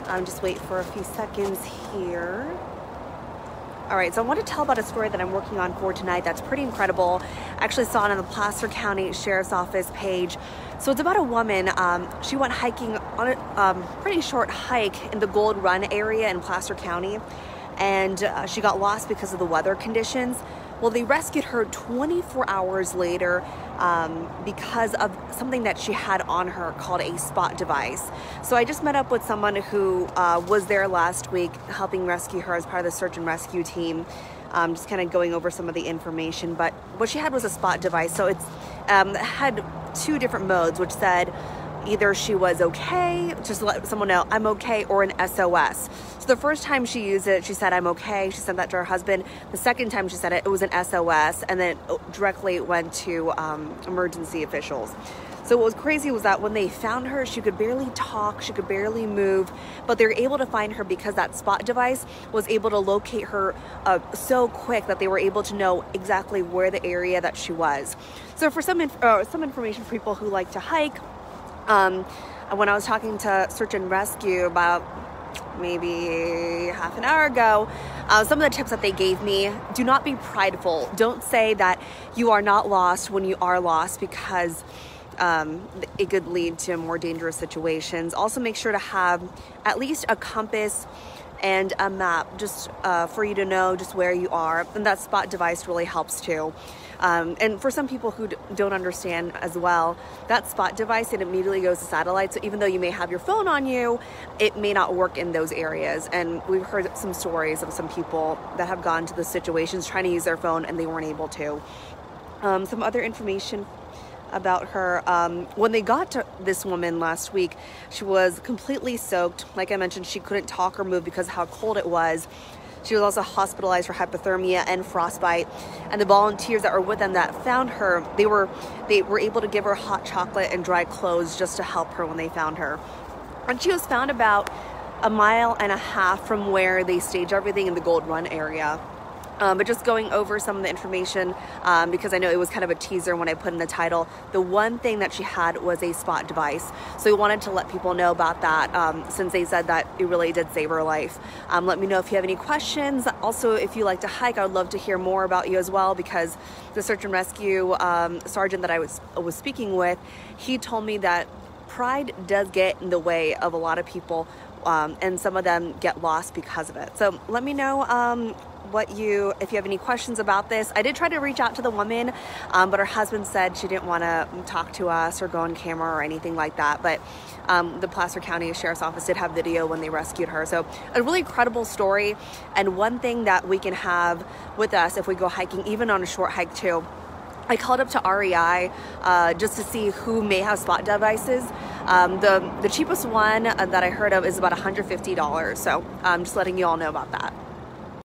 Just wait for a few seconds here. All right, so I want to tell about a story that I'm working on for tonight that's pretty incredible. I actually saw it on the Placer County Sheriff's Office page. So it's about a woman. She went hiking on a pretty short hike in the Gold Run area in Placer County, and she got lost because of the weather conditions. Well, they rescued her 24 hours later because of something that she had on her called a spot device. So I just met up with someone who was there last week helping rescue her as part of the search and rescue team, just kind of going over some of the information. But what she had was a spot device. So it had two different modes, which said either she was okay, just to let someone know I'm okay, or an SOS. So the first time she used it, she said I'm okay. She sent that to her husband. The second time she said it was an SOS, and then it directly went to emergency officials. So what was crazy was that when they found her, she could barely talk, she could barely move, but they were able to find her because that spot device was able to locate her so quick that they were able to know exactly where the area that she was. So for some information for people who like to hike, when I was talking to Search and Rescue about maybe half an hour ago, some of the tips that they gave me: do not be prideful. Don't say that you are not lost when you are lost, because it could lead to more dangerous situations. Also, make sure to have at least a compass and a map, just for you to know just where you are. And that spot device really helps too. And for some people who don't understand as well, that spot device, it immediately goes to satellite. So even though you may have your phone on you, it may not work in those areas. And we've heard some stories of some people that have gone to the situations trying to use their phone and they weren't able to. Some other information about her: when they got to this woman last week, she was completely soaked. Like I mentioned, she couldn't talk or move because of how cold it was. She was also hospitalized for hypothermia and frostbite. And the volunteers that were with them that found her, they were able to give her hot chocolate and dry clothes just to help her when they found her. And she was found about 1.5 miles from where they stage everything in the Gold Run area. But just going over some of the information, because I know it was kind of a teaser when I put in the title, the one thing that she had was a spot device. So we wanted to let people know about that, since they said that it really did save her life. Let me know if you have any questions. Also, if you like to hike, I would love to hear more about you as well, because the search and rescue sergeant that I was speaking with, he told me that pride does get in the way of a lot of people, and some of them get lost because of it. So let me know if you have any questions about this. I did try to reach out to the woman, but her husband said she didn't want to talk to us or go on camera or anything like that. But the Placer County Sheriff's Office did have video when they rescued her. So a really credible story, and one thing that we can have with us if we go hiking, even on a short hike too. I called up to REI just to see who may have spot devices. The cheapest one that I heard of is about $150. So I'm just letting you all know about that.